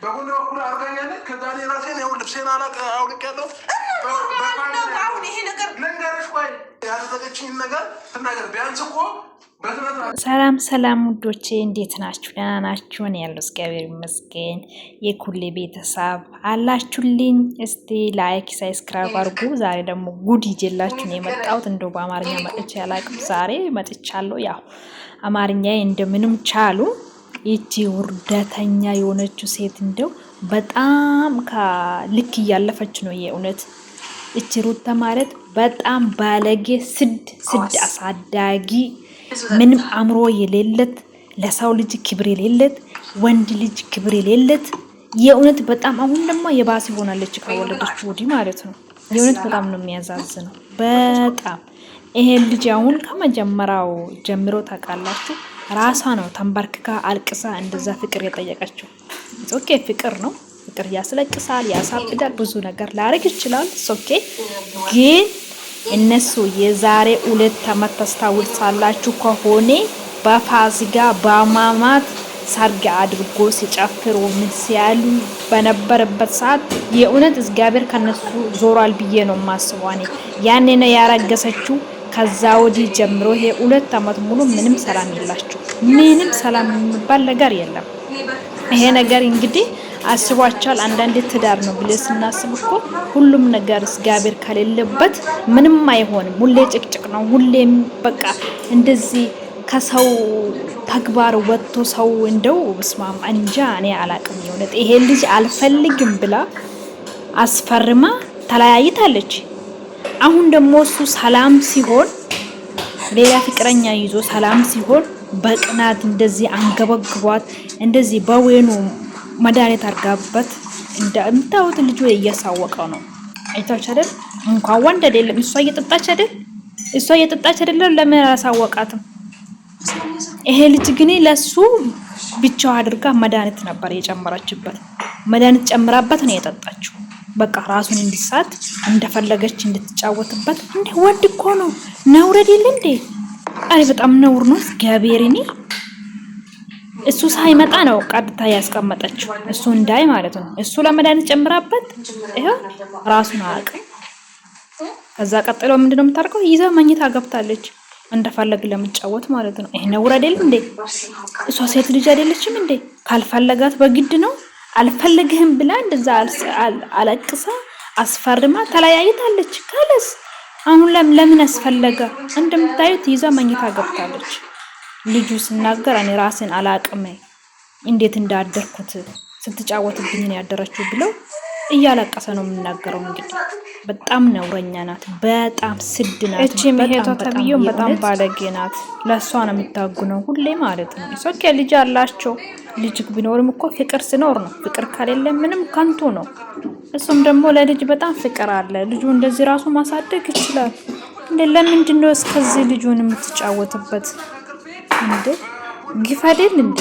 በጎን በኩል አርጋኛለች። ከዛ እኔ ራሴን ያው ልብሴን አውልቄያለሁ። አሁን ይሄ ነገር ልንገርሽ፣ ቆይ ያደረገችኝን ነገር ትናገር ቢያንስ እኮ። ሰላም ሰላም ውዶቼ እንዴት ናችሁ? ደህና ናችሁን? ያለው እግዚአብሔር ይመስገን። የኩሌ ቤተሰብ አላችሁልኝ? እስቲ ላይክ ሰብስክራይብ አድርጉ። ዛሬ ደግሞ ጉድ ይዤላችሁ ነው የመጣሁት። እንደው በአማርኛ መጥቼ ያላቅም ዛሬ መጥቻለሁ። ያው አማርኛዬ እንደምንም ቻሉ። ይቺ ውርደተኛ የሆነችው ሴት እንደው በጣም ከልክ እያለፈች ነው የእውነት። እቺ ሩታ ማለት በጣም ባለጌ ስድ አሳዳጊ ምንም አእምሮ የሌለት ለሰው ልጅ ክብር የሌለት ወንድ ልጅ ክብር የሌለት የእውነት በጣም አሁን ደግሞ የባሰ ሆናለች ከወለደች ወዲህ ማለት ነው። የእውነት በጣም ነው የሚያዛዝነው። በጣም ይሄ ልጅ አሁን ከመጀመሪያው ጀምሮ ታውቃላችሁ ራሷ ነው ተንበርክካ አልቅሳ እንደዛ ፍቅር የጠየቀችው። ኦኬ ፍቅር ነው፣ ፍቅር ያስለቅሳል፣ ያሳብዳል፣ ብዙ ነገር ላደርግ ይችላል። ኦኬ ግን እነሱ የዛሬ 2 ዓመት ታስታውሳላችሁ ከሆነ በፋሲካ በማማት ሰርግ አድርጎ ሲጨፍሩ ምን ሲያሉ በነበረበት ሰዓት የእውነት እግዚአብሔር ከነሱ ዞሯል ብዬ ነው ማስዋኔ። ያኔ ነው ያረገሰችው። ከዛ ወዲህ ጀምሮ ይሄ 2 ዓመት ሙሉ ምንም ሰላም የላችሁ፣ ምንም ሰላም የሚባል ነገር የለም። ይሄ ነገር እንግዲህ አስቧቻል። አንዳንድ ትዳር ነው ብለ ስናስብ እኮ ሁሉም ነገር እግዚአብሔር ከሌለበት ምንም አይሆንም። ሁሌ ጭቅጭቅ ነው። ሁሌም በቃ እንደዚህ ከሰው ተግባር ወጥቶ ሰው እንደው በስማም እንጃ እኔ አላቅም። የሆነ ይሄ ልጅ አልፈልግም ብላ አስፈርማ ተለያይታለች። አሁን ደግሞ እሱ ሰላም ሲሆን ሌላ ፍቅረኛ ይዞ ሰላም ሲሆን በቅናት እንደዚህ አንገበግቧት እንደዚህ በወይኑ መድኃኒት አርጋበት እንደምታዩት ልጁ እያሳወቀው ነው። አይታች አይደል? እንኳን ወንድ አይደለም እሷ እየጠጣች አይደለም ለምን አላሳወቃትም? ይሄ ልጅ ግን ለሱ ብቻው አድርጋ መድኃኒት ነበር የጨመረችበት። መድኃኒት ጨምራበት ነው የጠጣችው። በቃ ራሱን እንዲሳት እንደፈለገች እንድትጫወትበት። እንዴ ወንድ እኮ ነው ነውር አይደል እንዴ? አይ በጣም ነውር ነው። እግዚአብሔርኒ እሱ ሳይመጣ ነው ቀጥታ ያስቀመጠችው እሱ እንዳይ ማለት ነው። እሱ ለመድኃኒት ጨምራበት ይሄው ራሱን አያውቅም። ከዛ ቀጥሎ ምንድነው የምታደርገው? ይዛ መኝታ ገብታለች እንደፈለግ ለምጫወት ማለት ነው። ይሄ ነውር አይደል እንዴ? እሷ ሴት ልጅ አይደለችም እንዴ? ካልፈለጋት በግድ ነው። አልፈልግህም ብላ እንደዛ አለቅሳ አስፈርማ ተለያይታለች። ካለስ አሁን ለምን አስፈለገ? እንደምታዩት ይዛ መኝታ ገብታለች። ልጁ ሲናገር እኔ ራሴን አላቅም እንዴት እንዳደርኩት ስትጫወትብኝ ነው ያደረችው ብለው እያለቀሰ ነው የሚናገረው። እንግዲህ በጣም ነውረኛ ናት፣ በጣም ስድ ናት። እቺ መሄቷ ተብዬው በጣም ባለጌ ናት። ለሷ ነው የምታጉነው ሁሌ ማለት ነው። ኦኬ ልጅ አላቸው። ልጅ ቢኖርም እኮ ፍቅር ሲኖር ነው። ፍቅር ከሌለ ምንም ከንቱ ነው። እሱም ደግሞ ለልጅ በጣም ፍቅር አለ። ልጁ እንደዚህ ራሱ ማሳደግ ይችላል እንዴ? ለምንድን ነው እስከዚህ ልጁን የምትጫወትበት እንዴ? ግፋዴል እንዴ?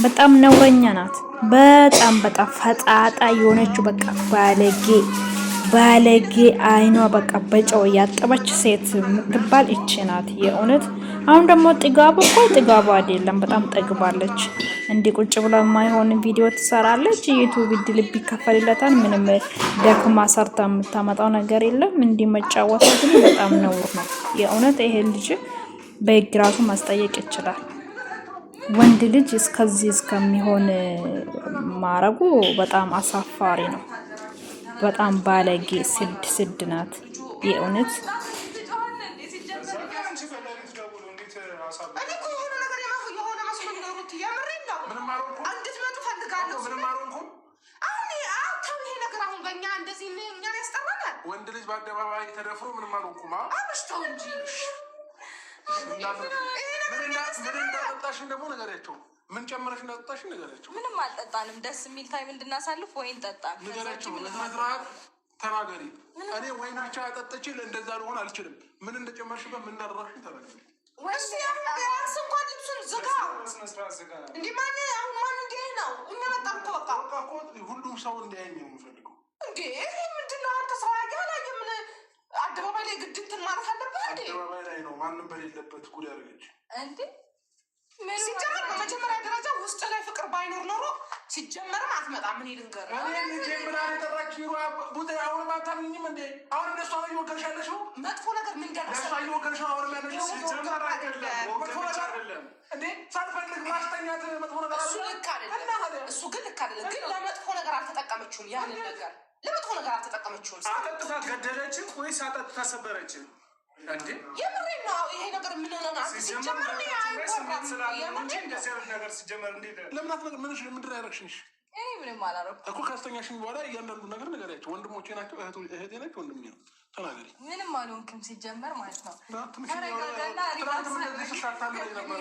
በጣም ነውረኛ ናት። በጣም ፈጣጣ የሆነችው በቃ ባለጌ አይኗ በቃ በጨው ያጠበች ሴት የምትባል እቺ ናት የእውነት። አሁን ደግሞ ጥጋቡ አይደለም፣ በጣም ጠግባለች። እንዲህ ቁጭ ብላ የማይሆን ቪዲዮ ትሰራለች። ዩቲዩብ ልብ ይከፈልለታል። ምንም ደክማ ሰርታ የምታመጣው ነገር የለም። እንዲህ መጫወት ግን በጣም ነውር ነው የእውነት። ይሄ ልጅ በህግ ራሱ ማስጠየቅ ይችላል። ወንድ ልጅ እስከዚህ እስከሚሆን ማረጉ በጣም አሳፋሪ ነው። በጣም ባለጌ ስድ ናት የእውነት። ወንድ ልጅ በአደባባይ ተደፍሮ ምንም አልሆንኩም። አብሽተው እንጂ ምን እንዳጠጣሽ ደግሞ ነገራቸው። ምን ጨመረሽ እንዳጠጣሽ ነገራቸው። ምንም አልጠጣንም። ደስ የሚል ታይም እንድናሳልፍ ወይን ጠጣን ነገራቸው። ለማድራግ ተናገሪ። እኔ ወይን ብቻ አጠጥቼ እንደዛ ልሆን አልችልም። ምን እንደጨመርሽበት ምን እንዳደረግሽ ተናገሪ። ወይስ ያንስ እንኳን ልብሱን ዝጋ እንዴ? ማን እንዴ ነው? እኛ በጣም ተወቃ ሁሉም ሰው እንዲያየኝ ነው የምፈልገው። እንዴ ምንድነው አንተ ሰው ያያላየ ምን አደባባይ ላይ ግድንትን ማለት አለበት እንዴ? አደባባይ ላይ ነው ማንም በሌለበት ጉድ ያደረገች እንዴ? ሲጀመር በመጀመሪያ ደረጃ ውስጥ ላይ ፍቅር ባይኖር ኖሮ ሲጀመርም አትመጣም። ምን ይልንገር አሁን አታምኝም እንዴ? አሁን እንደሷ ነው እየወገርሻለሽ ነው። መጥፎ ነገር ምን ደረሰ? እየወገርሽ ነው። አሁን ያለሽ እንዴ? ሳልፈልግ ማስተኛት መጥፎ ነገር እሱ ልክ አይደለም። እሱ ግን ልክ አይደለም። ግን ለመጥፎ ነገር አልተጠቀመችውም። ያንን ነገር ለመጥፎ ነገር አልተጠቀመችውም። አጠጥታ ገደለችን ወይስ አጠጥታ ሰበረችን? እንዴ የምሬን ነው። ይሄ ነገር ምን ሆነ ነው? ሲጀመር ነገር ሲጀመር እንዴ ለምን አትነግሪኝ? ምንድን ነው ያደረግሽኝ? እኔ ምንም አላደረኩም እኮ ካስተኛሽኝ በኋላ እያንዳንዱ ነገር ንገሪያቸው። ወንድሞቼ ናቸው፣ እህቴ ነች፣ ወንድሜ ነው። ተናገሪ። ምንም አልሆንክም ሲጀመር ማለት ነው። ትናንት ምን እንደዚህ ስታታልለኝ ነበር።